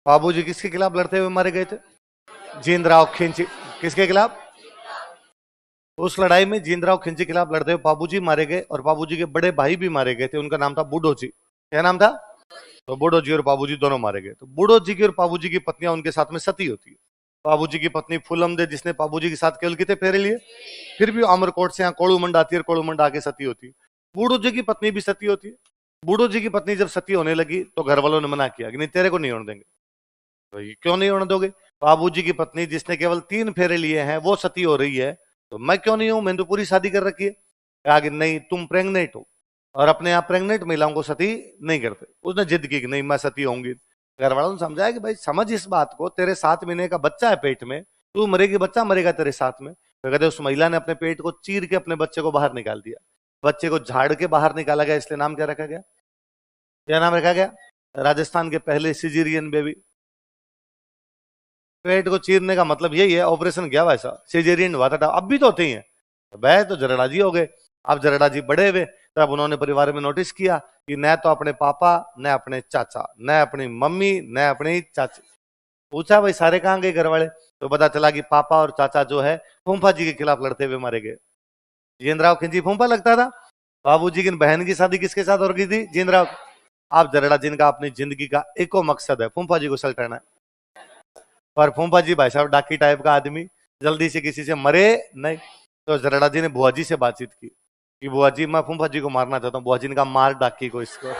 बाबूजी किसके खिलाफ लड़ते हुए मारे गए थे? जीनराव खिंची। किसके खिलाफ? उस लड़ाई में जीनराव खिंची के खिलाफ लड़ते हुए बाबूजी मारे गए और बाबूजी के बड़े भाई भी मारे गए थे। उनका नाम था बूढ़ो जी। क्या नाम था? तो बूढ़ो जी और बाबूजी दोनों मारे गए। तो बूढ़ो जी की और बाबूजी की पत्नियां उनके साथ में सती होती है। बाबूजी की पत्नी फूलमदे, जिसने बाबूजी के साथ केवल कितने फेरे लिए, फिर भी अमरकोट से यहाँ कोड़ूमंड आती है और कोड़ूमंड आके सती होती है। बूढ़ो जी की पत्नी भी सती होती है। बूढ़ो जी की पत्नी जब सती होने लगी तो घर वालों ने मना किया कि नहीं, तेरे को नहीं होने देंगे। तो ये क्यों नहीं होने दोगे? बाबूजी की पत्नी जिसने केवल 3 फेरे लिए हैं वो सती हो रही है, तो मैं क्यों नहीं हूं? मैंने तो पूरी शादी कर रखी है। कहा कि नहीं, तुम प्रेग्नेंट हो और अपने आप प्रेग्नेंट महिलाओं को सती नहीं करते। उसने जिद की कि नहीं, मैं सती होंगी। घर वालों ने समझाया कि भाई समझ इस बात को, तेरे 7 महीने का बच्चा है पेट में, तू मरेगी, बच्चा मरेगा तेरे साथ में। तो कहते उस महिला ने अपने पेट को चीर के अपने बच्चे को बाहर निकाल दिया। बच्चे को झाड़ के बाहर निकाला गया, इसलिए नाम क्या रखा गया? क्या नाम रखा गया? राजस्थान के पहले सिजेरियन बेबी। पेट को चीरने का मतलब यही है, ऑपरेशन किया वैसा, सिजेरियन हुआ था। अब भी तो होते ही हैं। वह तो जरड़ा जी हो गए। अब जरड़ा जी बड़े हुए, तब उन्होंने परिवार में नोटिस किया कि न तो अपने पापा, न अपने चाचा, न अपनी मम्मी, न अपनी चाची। पूछा भाई सारे कहाँ गए घर वाले? तो पता चला कि पापा और चाचा जो है फूफा जी के खिलाफ लड़ते हुए मारे गए। जीनराव खिंची फूफा लगता था। बाबूजी की बहन की शादी किसके साथ हो गई थी? जीनराव। आप जरड़ा जिनका अपनी जिंदगी का एको मकसद है फूफा जी को सल्टाना। पर फूफा जी भाई साहब डाकी टाइप का आदमी, जल्दी से किसी से मरे नहीं। तो जरड़ा जी ने बुआ जी से बातचीत की कि बुआ जी, मैं फूफा जी को मारना चाहता हूँ। बुआ जी ने कहा मार डाकी को इसको।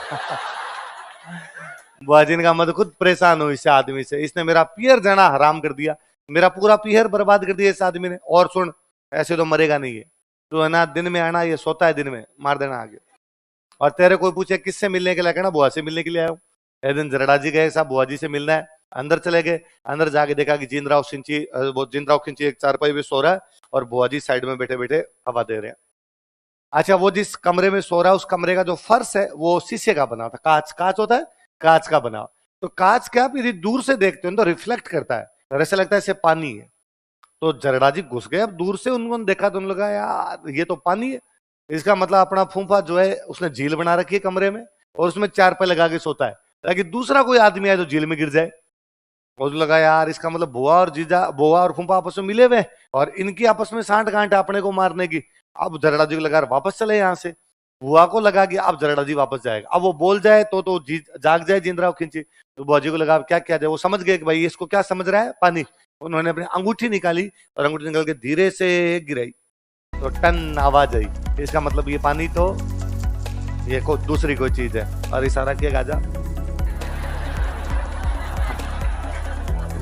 बुआ जी ने कहा मैं तो खुद परेशान हूँ इस आदमी से, इसने मेरा पियर जाना हराम कर दिया, मेरा पूरा पियर बर्बाद कर दिया इस आदमी ने। और सुन, ऐसे तो मरेगा नहीं है, तो है ना, दिन में आना, ये सोता है दिन में, मार देना आगे। और तेरे कोई पूछे किससे मिलने के लिए, कहना बुआ से मिलने के लिए आया हूँ। एक दिन जरड़ा जी गए, साहब बुआ जी से मिलना है। अंदर चले गए। अंदर जाके देखा कि जीनराव खिंची एक चारपाई पे सो रहा है और बुआ जी साइड में बैठे बैठे हवा दे रहे हैं। अच्छा, वो जिस कमरे में सो रहा है उस कमरे का जो फर्श है वो शीशे का बना था, कांच होता है, कांच का बना। तो कांच क्या, आप यदि दूर से देखते हो तो रिफ्लेक्ट करता है, तो ऐसा लगता है जैसे पानी है। तो जरड़ा जी घुस गए। अब दूर से उन्होंने देखा तो उन्होंने लगा यार ये तो पानी है। इसका मतलब अपना फूफा जो है उसने झील बना रखी है कमरे में और उसमें चारपाई लगा के सोता है ताकि दूसरा कोई आदमी आए तो झील में गिर जाए। और लगा यार इसका मतलब बुआ और फूफा आपस में मिले हुए और इनकी आपस में सांठ गांठ अपने को मारने की। अब जरड़ा जी को लगा वापस चले यहाँ से। बुआ को लगा कि अब जरड़ा जी वापस जाएगा, अब वो बोल जाए तो जाग जाए जीनराव खिंची। तो बुआ जी को लगा क्या किया जाए। वो समझ गए कि भाई इसको क्या समझ रहा है, पानी। उन्होंने अपनी अंगूठी निकाली और अंगूठी निकाल के धीरे से गिराई तो टन आवाज आई। इसका मतलब ये पानी तो ये दूसरी कोई चीज है। और इशारा किया गाजा।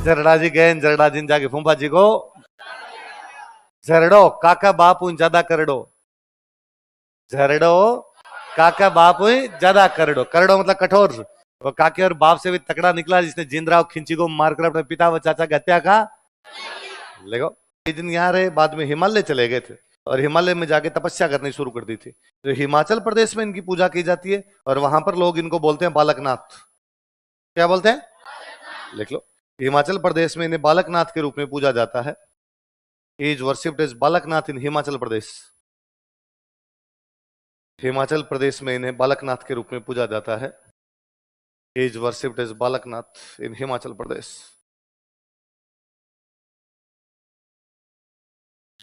जरड़ा जी गए, जरड़ा जी जाके फूफा जी को झरड़ो काका बापू ज्यादा करड़ो, झरड़ो काका बापू ज्यादा करड़ो। करड़ो मतलब कठोर। वो काके और बाप से भी तकड़ा निकला जिसने जीनराव खिंची को मारकर अपने पिता व चाचा की हत्या का। देखो एक दिन यहाँ रहे, बाद में हिमालय चले गए थे और हिमालय में जाके तपस्या करनी शुरू कर दी थी। तो हिमाचल प्रदेश में इनकी पूजा की जाती है और वहां पर लोग इनको बोलते हैं बालकनाथ। क्या बोलते हैं? लिख लो। हिमाचल प्रदेश में इन्हें बालकनाथ के रूप में पूजा जाता है। इज वर्शिप्ड एज बालकनाथ इन हिमाचल प्रदेश। हिमाचल प्रदेश में इन्हें बालकनाथ के रूप में पूजा जाता है। इज वर्शिप्ड एज बालकनाथ इन हिमाचल प्रदेश।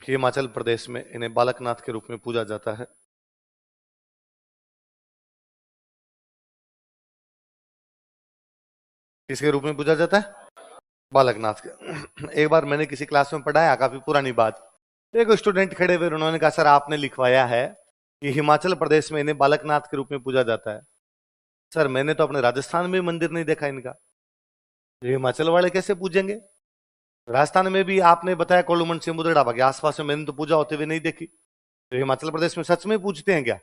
हिमाचल प्रदेश में इन्हें बालकनाथ के रूप में पूजा जाता है। किसके रूप में पूजा जाता है? बालकनाथ के। एक बार मैंने किसी क्लास में पढ़ाया, काफी पुरानी बात। एक स्टूडेंट खड़े हुए, उन्होंने कहा सर आपने लिखवाया है कि हिमाचल प्रदेश में इन्हें बालकनाथ के रूप में पूजा जाता है। सर मैंने तो अपने राजस्थान में मंदिर नहीं देखा इनका, हिमाचल वाले कैसे पूजेंगे? राजस्थान में भी आपने बताया कोलूमंड सिमुद्र ढाबा के आसपास में, मैंने तो पूजा होते हुए नहीं देखी। तो हिमाचल प्रदेश में सच में पूजते हैं क्या?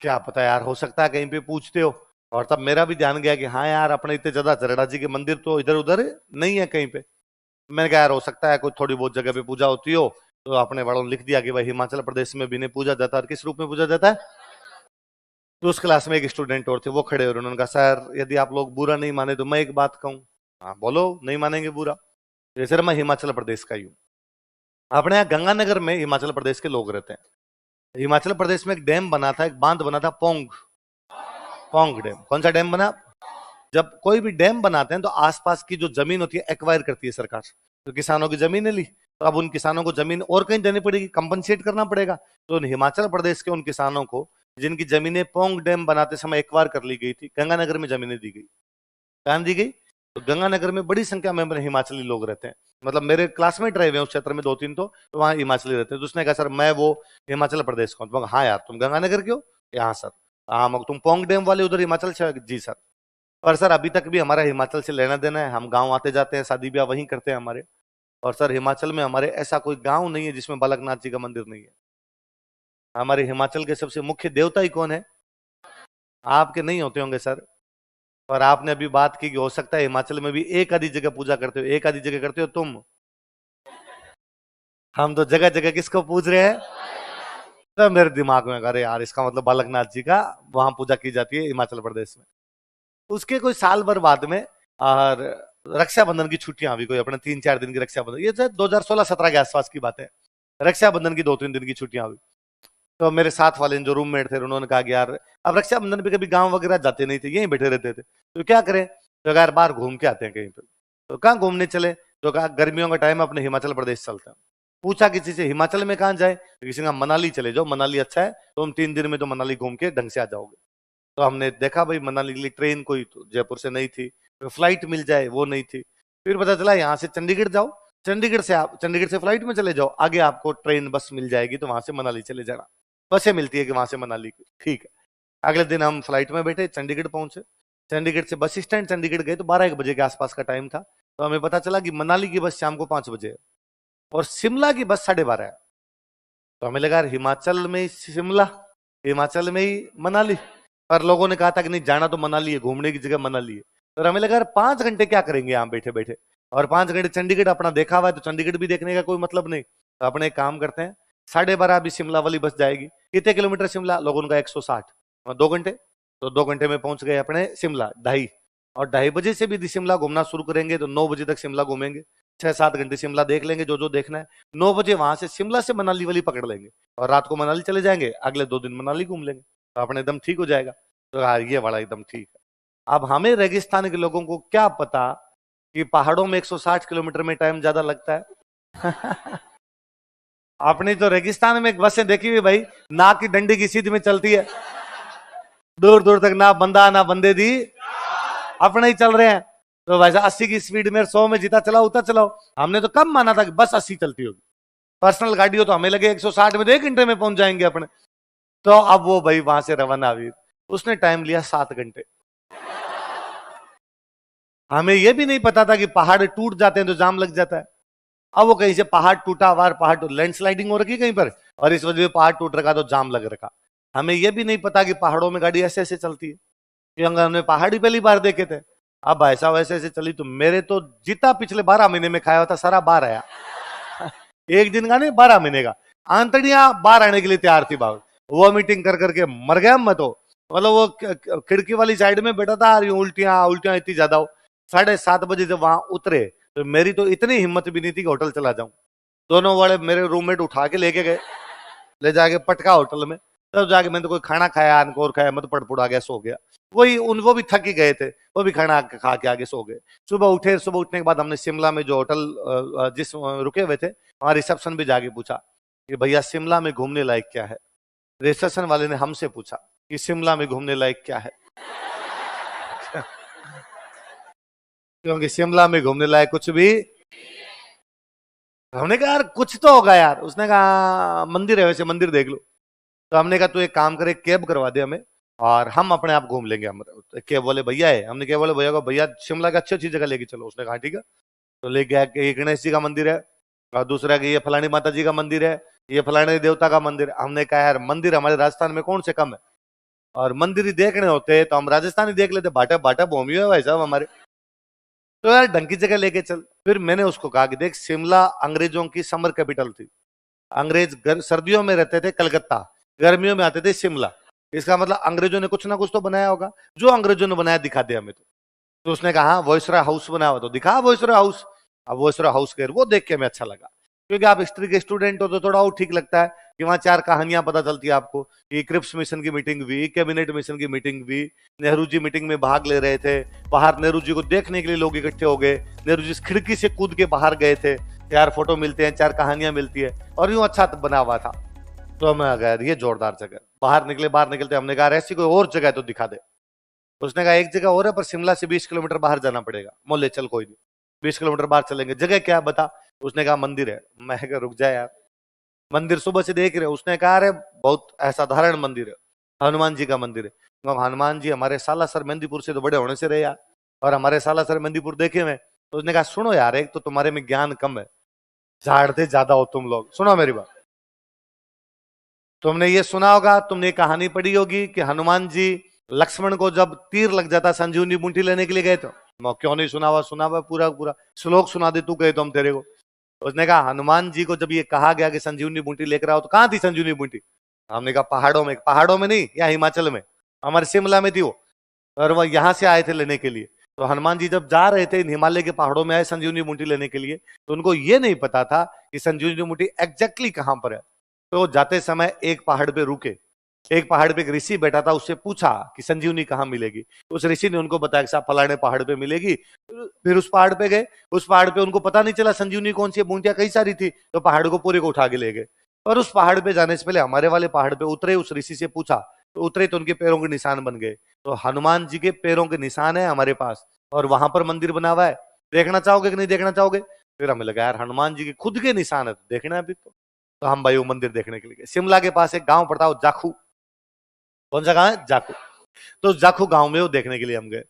क्या पता यार, हो सकता है कहीं पे पूछते हो। और तब मेरा भी ध्यान गया कि हाँ यार, अपने इतने ज्यादा जरड़ा जी के मंदिर तो इधर उधर नहीं है कहीं पे। मैंने कहा यार हो सकता है कोई थोड़ी बहुत जगह पे पूजा होती हो। तो अपने बड़ों ने लिख दिया कि भाई हिमाचल प्रदेश में भी नहीं पूजा जाता। और किस रूप में पूजा जाता है? तो उस क्लास में एक स्टूडेंट और थे, वो खड़े और उन्होंने कहा सर यदि आप लोग बुरा नहीं माने तो मैं एक बात कहूँ। हाँ बोलो, नहीं मानेंगे बुरा? जैसे मैं हिमाचल प्रदेश का ही हूँ। अपने यहाँ गंगानगर में हिमाचल प्रदेश के लोग रहते हैं। हिमाचल प्रदेश में एक डैम बना था, एक बांध बना था, पोंग। पोंग डैम। कौन सा डैम बना? जब कोई भी डैम बनाते हैं तो आसपास की जो जमीन होती है एक्वायर करती है सरकार। तो किसानों की जमीन ली, तो अब उन किसानों को जमीन और कहीं देनी पड़ेगी, कंपनसेट करना पड़ेगा। तो हिमाचल प्रदेश के उन किसानों को जिनकी जमीनें पोंग डैम बनाते समय एक्वायर कर ली गई थी, गंगानगर में जमीनें दी गई। कहां दी गई? तो गंगानगर में बड़ी संख्या में हिमाचली लोग रहते हैं। मतलब मेरे क्लासमेट रहे हुए उस क्षेत्र में 2-3, तो वहाँ हिमाचली रहते हैं। तो उसने कहा सर मैं वो हिमाचल प्रदेश का हूँ। हाँ यार तुम गंगानगर के हो? यहाँ सर। हाँ मगर तुम पोंग डैम वाले उधर हिमाचल से? जी सर। पर सर अभी तक भी हमारा हिमाचल से लेना देना है, हम गाँव आते जाते हैं, शादी ब्याह वहीं करते हैं हमारे। और सर हिमाचल में हमारे ऐसा कोई गाँव नहीं है जिसमें बालकनाथ जी का मंदिर नहीं है। हमारे हिमाचल के सबसे मुख्य देवता ही कौन है? आपके नहीं होते होंगे सर, पर आपने अभी बात की कि हो सकता है हिमाचल में भी एक आधी जगह पूजा करते हो। एक आधी जगह करते हो तुम, हम तो जगह जगह किसको पूज रहे हैं? तो मेरे दिमाग में अरे यार इसका मतलब बालकनाथ जी का वहां पूजा की जाती है हिमाचल प्रदेश में। उसके कोई साल भर बाद में और रक्षाबंधन की छुट्टियां हुई, कोई अपने 3-4 दिन की रक्षाबंधन, ये 2016-17 के आसपास की बात है। रक्षाबंधन की 2-3 दिन की छुट्टियां हुई। तो मेरे साथ वाले जो रूममेट थे उन्होंने कहा कि यार अब रक्षाबंधन पे कभी गांव वगैरह जाते नहीं थे, यहीं बैठे रहते थे, तो क्या करें? तो यार बाहर घूम के आते हैं कहीं पे। तो कहाँ घूमने चले? तो कहा गर्मियों का टाइम अपने हिमाचल प्रदेश चलते हैं। पूछा किसी से हिमाचल में कहाँ जाए, तो किसी ने कहा मनाली चले जाओ, मनाली अच्छा है, तो हम 3 दिन में तो मनाली घूम के ढंग से आ जाओगे। तो हमने देखा भाई मनाली के लिए ट्रेन कोई तो जयपुर से नहीं थी, तो फ्लाइट मिल जाए वो नहीं थी। फिर पता चला यहाँ से चंडीगढ़ जाओ, चंडीगढ़ से फ्लाइट में चले जाओ, आगे आपको ट्रेन बस मिल जाएगी, तो वहां से मनाली चले जाना। बसें मिलती है कि वहां से मनाली की, ठीक है। अगले दिन हम फ्लाइट में बैठे, चंडीगढ़ पहुंचे। चंडीगढ़ से बस स्टैंड चंडीगढ़ गए तो 12-1 बजे के आसपास का टाइम था। तो हमें पता चला कि मनाली की बस शाम को 5 बजे है और शिमला की बस 12:30 है। तो हमें लगा हिमाचल में ही शिमला, हिमाचल में ही मनाली। पर लोगों ने कहा था कि नहीं जाना तो मनाली है, घूमने की जगह मनाली है। तो हमें लगा 5 घंटे क्या करेंगे यहाँ बैठे बैठे, और 5 घंटे चंडीगढ़ अपना देखा हुआ है, तो चंडीगढ़ भी देखने का कोई मतलब नहीं। तो अपने एक काम करते हैं, 12:30 अभी शिमला वाली बस जाएगी। कितने किलोमीटर शिमला? लोगों का 160, 2 घंटे। तो 2 घंटे में पहुंच गए अपने शिमला 2:30, और 2:30 बजे से भी यदि शिमला घूमना शुरू करेंगे तो 9 बजे तक शिमला घूमेंगे। 6-7 घंटे शिमला देख लेंगे जो जो देखना है। 9 बजे वहां से शिमला से मनाली वाली पकड़ लेंगे और रात को मनाली चले जाएंगे, अगले 2 दिन मनाली घूम लेंगे, तो अपने एकदम ठीक हो जाएगा। तो हाँ ये वाला एकदम ठीक है। अब हमें रेगिस्तान के लोगों को क्या पता कि पहाड़ों में 160 किलोमीटर में टाइम ज्यादा लगता है। अपनी तो रेगिस्तान में बसें देखी हुई भाई, नाक की डंडी की सीध में चलती है, दूर दूर तक ना बंदा ना बंदे दी, अपने ही चल रहे हैं। तो वैसे 80 की स्पीड में 100 में जितना चलाओ उतना चलाओ। हमने तो कम माना था कि बस 80 चलती होगी, पर्सनल गाड़ी हो तो हमें लगे 160 में तो 1 घंटे में पहुंच जाएंगे अपने। तो अब वो भाई वहां से रवाना हुई, उसने टाइम लिया 7 घंटे। हमें यह भी नहीं पता था कि पहाड़ टूट जाते हैं तो जाम लग जाता है। अब वो कहीं से पहाड़ टूटा हुआ, पहाड़ लैंडस्लाइडिंग हो रखी कहीं पर, और इस वजह से पहाड़ टूट रखा तो जाम लग रखा। हमें यह भी नहीं पता कि पहाड़ों में गाड़ी ऐसे ऐसे चलती है, क्योंकि हमने पहाड़ी पहली बार देखे थे। अब ऐसा वैसे ऐसे चली तो मेरे तो जितना पिछले 12 महीने में खाया होता सारा बाहर आया। एक दिन का नहीं, 12 महीने का आंतड़ियां बाहर आने के लिए तैयार थी। बाबू वो मीटिंग कर करके मर गया मैं तो। मतलब वो खिड़की वाली साइड में बैठा था, उल्टियां उल्टियां इतनी ज्यादा हो। 7:30 बजे जब वहां उतरे तो मेरी तो इतनी हिम्मत भी नहीं थी कि होटल चला जाऊं। दोनों वाले मेरे रूममेट उठा के लेके गए, ले जाके पटका होटल में। तब जाके मैंने तो कोई खाना खाया, अनकोर खाया, मैं तो पड़पुड़ आ गया, सो गया। वही वो भी थक ही गए थे, वो भी खाना खा के आगे सो गए। सुबह उठे, सुबह उठने के बाद हमने शिमला में जो होटल जिस रुके हुए थे वहां रिसेप्शन भी जाके पूछा कि भैया शिमला में घूमने लायक क्या है। रिसेप्शन वाले ने हमसे पूछा कि शिमला में घूमने लायक क्या है। क्योंकि शिमला में घूमने लायक कुछ भी। हमने कहा यार कुछ तो होगा यार। उसने कहा मंदिर है, वैसे मंदिर देख लो। तो हमने कहा तू एक काम करे, कैब करवा दे हमें और हम अपने आप घूम लेंगे। हम कैब वाले भैया है, हमने कैब वाले भैया को भैया शिमला की अच्छी अच्छी जगह लेके चलो। उसने कहा ठीक है। तो ले गया कि ये गणेश जी का मंदिर है, और दूसरा कि ये फलानी माता जी का मंदिर है, ये फलाने देवता का मंदिर है। हमने कहा यार मंदिर हमारे राजस्थान में कौन से कम है, और मंदिर ही देखने होते तो हम राजस्थान ही देख लेते। बाटा बाटा भूमि है भाई साहब हमारे। तो यार ढंग की जगह लेके चल। फिर मैंने उसको कहा कि देख शिमला अंग्रेजों की समर कैपिटल थी। अंग्रेज सर्दियों में रहते थे कलकत्ता, गर्मियों में आते थे शिमला। इसका मतलब अंग्रेजों ने कुछ ना कुछ तो बनाया होगा, जो अंग्रेजों ने बनाया दिखा दे हमें। तो उसने कहा हाँ वॉइसरॉय हाउस बना हुआ, तो दिखा वॉइसरॉय हाउस। अब वॉइसरॉय हाउस के वो देख के हमें अच्छा लगा, क्योंकि आप हिस्ट्री के स्टूडेंट हो तो थोड़ा और ठीक लगता है कि वहां 4 कहानियां पता चलती है आपको कि क्रिप्स मिशन की मीटिंग हुई, कैबिनेट मिशन की मीटिंग हुई, नेहरू जी मीटिंग में भाग ले रहे थे, बाहर नेहरू जी को देखने के लिए लोग इकट्ठे हो गए, नेहरू जी खिड़की से कूद के बाहर गए थे, 4 फोटो मिलते हैं, 4 कहानियां मिलती है और यूं अच्छा बना हुआ था। तो हमें गया ये जोरदार जगह, बाहर निकलते हमने कहा ऐसी कोई और जगह तो दिखा दे। उसने कहा एक जगह और है पर शिमला से 20 किलोमीटर बाहर जाना पड़ेगा। मोले चल कोई नहीं, 20 किलोमीटर बाहर चलेंगे। जगह क्या है बता। उसने कहा मंदिर है। मैं कहा रुक जा यार, मंदिर सुबह से देख रहे। उसने कहा अरे बहुत असाधारण मंदिर है, हनुमान जी का मंदिर है। हनुमान जी हमारे सालासर मेहंदीपुर से तो बड़े होने से रहे यार, और हमारे सालासर मेहंदीपुर देखे हुए। तो उसने कहा सुनो यार, एक तो तुम्हारे में ज्ञान कम है, झाड़ते ज्यादा हो तुम लोग। सुनो मेरी बात, तुमने ये सुना होगा, तुमने ये कहानी पढ़ी होगी कि हनुमान जी लक्ष्मण को जब तीर लग जाता संजीवनी बूटी लेने के लिए गए। तो मैं क्यों नहीं सुना हुआ पूरा पूरा श्लोक सुना दे तू, गए तो हम तेरे को। उसने कहा हनुमान जी को जब ये कहा गया कि संजीवनी बूटी लेकर आओ, तो कहां थी संजीवनी बूटी। हमने कहा पहाड़ों में। पहाड़ों में नहीं, या हिमाचल में, हमारे शिमला में थी वो, और वह यहां से आए थे लेने के लिए। तो हनुमान जी जब जा रहे थे इन हिमालय के पहाड़ों में आए संजीवनी बूटी लेने के लिए, तो उनको ये नहीं पता था कि संजीवनी बूटी एग्जैक्टली कहां पर है। तो जाते समय एक पहाड़ पे रुके, एक पहाड़ पे एक ऋषि बैठा था, उससे पूछा कि संजीवनी कहाँ मिलेगी। उस ऋषि ने उनको बताया कि साहब फलाने पहाड़ पे मिलेगी। फिर उस पहाड़ पे गए, उस पहाड़ पे उनको पता नहीं चला संजीवनी कौन सी, बूंदियां कई सारी थी, तो पहाड़ को पूरे को उठा के ले गए। और उस पहाड़ पे जाने से पहले हमारे वाले पहाड़ पे उतरे, उस ऋषि से पूछा, तो उतरे तो उनके पैरों के निशान बन गए। तो हनुमान जी के पैरों के निशान है हमारे पास, और वहां पर मंदिर बना हुआ है। देखना चाहोगे कि नहीं देखना चाहोगे। फिर हमें लगा यार हनुमान जी के खुद के निशान है, तो देखना है अभी। तो हम भाई वो मंदिर देखने के लिए गए। शिमला के पास एक गांव पड़ता है जाखू। कौन सा गांव है? जाखू। तो जाखू गांव में वो देखने के लिए हम गए।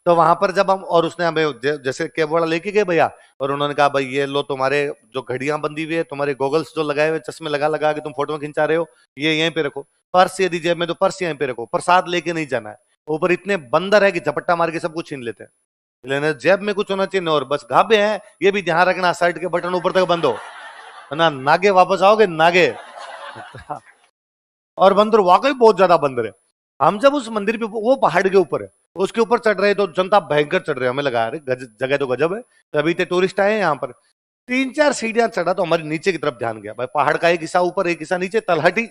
तो वहां पर जब हम, और उसने हमें जैसे कैब वाला लेके गए भैया, और उन्होंने कहा भाई ये लो तुम्हारे जो घड़ियां बंदी हुई है, तुम्हारे गॉगल्स जो लगाए हुए, चश्मे लगा लगा के तुम फोटो खिंचा रहे हो, ये यहीं पे रखो। पर्स यदि जेब में तो पर्स यहीं पे रखो, प्रसाद लेके नहीं जाना है। ऊपर इतने बंदर है कि झपट्टा मार के सब कुछ छीन लेते हैं। लेने जेब में कुछ होना चाहिए, और बस घाबे हैं, ये भी ध्यान रखना शर्ट के बटन ऊपर तक बंद हो ना, नागे वापस आओगे नागे। और बंदर वाकई बहुत ज्यादा बंदर है। हम जब उस मंदिर पे, वो पहाड़ के ऊपर है, उसके ऊपर चढ़ रहे तो जनता भयंकर चढ़ रहे, हमें लगा रहे जगह तो गजब है, तभी तो टूरिस्ट आए यहाँ पर। 3-4 सीढ़ियां चढ़ा तो हमारे नीचे की तरफ ध्यान गया। भाई पहाड़ का एक हिस्सा ऊपर एक हिस्सा नीचे, तलहटी,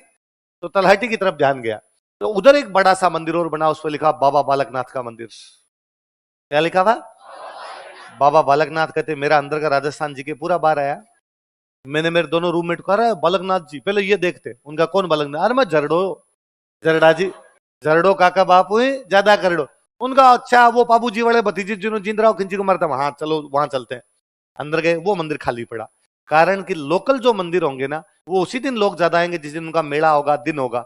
तो तलहटी की तरफ ध्यान गया। तो उधर एक बड़ा सा मंदिर और बना, उस पर लिखा बाबा बालकनाथ का मंदिर। क्या लिखा हुआ? बाबा बालकनाथ। कहते मेरा अंदर का राजस्थान जी के पूरा बार आया। मैंने मेरे दोनों रूममेट को कहा बालकनाथ जी पहले ये देखते। उनका कौन बालकनाथ? अरे मैं जरडो, जरडा जी, जरडो काका बापू ही ज्यादा करडो। उनका अच्छा वो बाबू जी वाले भतीजे जिन्होंने जिंदराव खिंची को मारता, वहां चलो वहां चलते हैं। अंदर गए, वो मंदिर खाली पड़ा। कारण कि लोकल जो मंदिर होंगे ना, वो उसी दिन लोग ज्यादा आएंगे जिस दिन उनका मेला होगा, दिन होगा।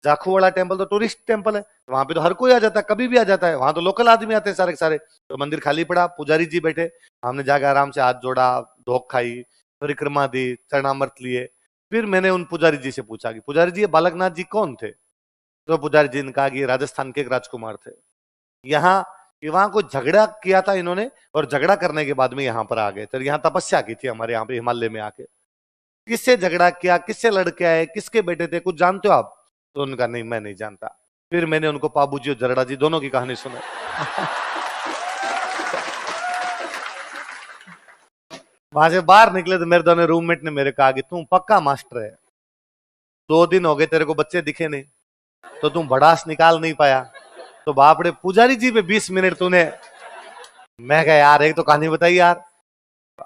जाखू वाला टेम्पल तो टूरिस्ट टेम्पल है, वहां पे तो हर कोई आ जाता है, कभी भी आ जाता है। वहां तो लोकल आदमी आते हैं सारे के सारे। तो मंदिर खाली पड़ा, पुजारी जी बैठे, हमने जाकर आराम से हाथ जोड़ा, धोख खाई, परिक्रमा दी, चरणामृत लिए। फिर मैंने उन पुजारी जी से पूछा कि पुजारी जी ये बालकनाथ जी कौन थे। तो पुजारी जी ने कहा कि राजस्थान के एक राजकुमार थे, यहाँ कि वहां कोई झगड़ा किया था इन्होंने, और झगड़ा करने के बाद में यहाँ पर आ गए। तो यहाँ तपस्या की थी हमारे यहाँ पे हिमालय में आके। किससे झगड़ा किया, किससे लड़के आए, किसके बेटे थे, कुछ जानते हो आप? तो उनका नहीं, मैं नहीं जानता। फिर मैंने उनको पाबू जी और जरड़ा जी दोनों की कहानी सुनाई। वहां से बाहर निकले तो मेरे दोनों रूममेट ने मेरे कहा कि तू पक्का मास्टर है, 2 दिन हो गए तेरे को बच्चे दिखे नहीं, तो तुम भड़ास निकाल नहीं पाया, तो बापड़े पुजारी जी पे 20 मिनट तूने। मैं कहा यार एक तो कहानी बताइए यार।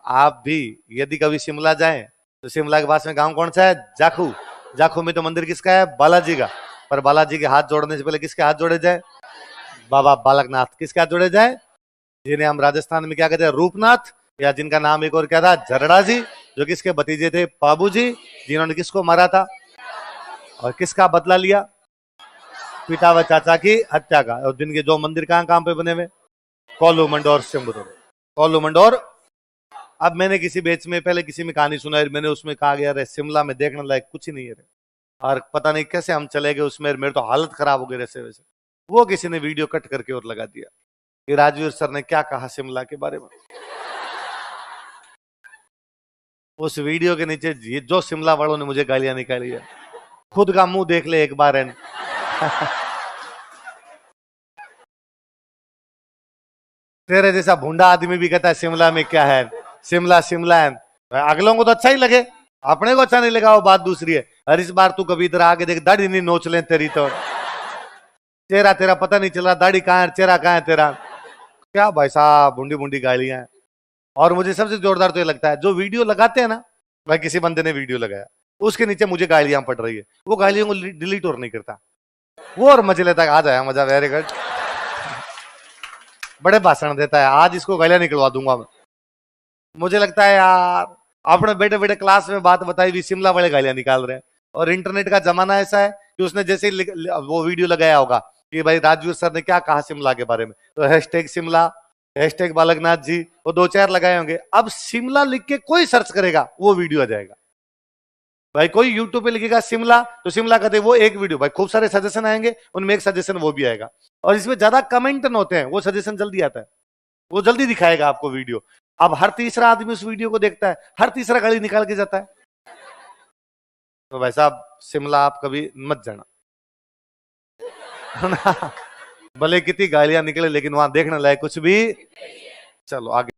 आप भी यदि कभी शिमला जाएं तो शिमला के पास में गांव कौन सा है? जाखू। जाखू में तो मंदिर किसका है? बालाजी का। पर बालाजी के हाथ जोड़ने से पहले किसके हाथ जोड़े जाए? बाबा बालकनाथ। किसके हाथ जोड़े जाए? जिन्हें हम राजस्थान में क्या कहते हैं? रूपनाथ, या जिनका नाम एक और क्या था? जरड़ा जी, जो किसके भतीजे थे? बाबू जी, जिन्होंने किसको मारा था और किसका बदला लिया? पिता व चाचा की हत्या का। और जिनके जो मंदिर कहां पे बने हुए? कोल्लू मंडोर, सिंबुदुर्ग, कोल्लू मंडोर। अब मैंने किसी बेच में पहले किसी में कहानी सुनाई, मैंने उसमें कहा गया अरे शिमला में देखने लायक कुछ ही नहीं है। और पता नहीं कैसे हम चले गए उसमें, मेरे तो हालत खराब हो गई वैसे वैसे। वो किसी ने वीडियो कट करके और लगा दिया कि राजवीर सर ने क्या कहा शिमला के बारे में। उस वीडियो के नीचे जो शिमला वालों ने मुझे गालियां निकाली है, खुद का मुंह देख ले एक बार। तेरे जैसा भूंडा आदमी भी कहता है शिमला में क्या है, शिमला शिमला है। अगलों को तो अच्छा ही लगे, अपने को अच्छा नहीं लगा वो बात दूसरी है। और इस बार तू कभी इधर आके देख, दाढ़ी नहीं नोच ले तेरी तो, चेहरा तेरा पता नहीं चला, दाढ़ी कहाँ है चेहरा कहाँ है तेरा। क्या भाई साहब, बुंडी बुंडी गालियां हैं। और मुझे सबसे जोरदार तो ये लगता है जो वीडियो लगाते हैं ना, भाई किसी बंदे ने वीडियो लगाया, उसके नीचे मुझे गालियां पड़ रही है, वो गालियों को डिलीट और नहीं करता, वो और मजे लेता है। आ जाए मजा, वेरी गुड, बड़े भाषण देता है, आज इसको गालियां निकलवा दूंगा मैं। मुझे लगता है यार, आपने बेटे बेटे क्लास में बात बताई भी, शिमला वाले गालियां निकाल रहे हैं। और इंटरनेट का जमाना ऐसा है कि उसने जैसे ही वो वीडियो लगाया होगा कि भाई राजवीर सर ने क्या कहा शिमला के बारे में, तो हैशटैग शिमला, हैशटैग बालकनाथ जी, वो 2-4 लगाए होंगे। अब शिमला लिख के कोई सर्च करेगा वो वीडियो आ जाएगा। भाई कोई यूट्यूब पे लिखेगा शिमला, तो शिमला का वो एक वीडियो, भाई खूब सारे सजेशन आएंगे, उनमें एक सजेशन वो भी आएगा। और इसमें ज्यादा कमेंट न होते हैं, वो सजेशन जल्दी आता है, वो जल्दी दिखाएगा आपको वीडियो। अब हर तीसरा आदमी उस वीडियो को देखता है, हर तीसरा गाली निकाल के जाता है। तो भाई साहब शिमला आप कभी मत जाना भले कितनी गालियां निकले, लेकिन वहां देखने लायक कुछ भी। चलो आगे।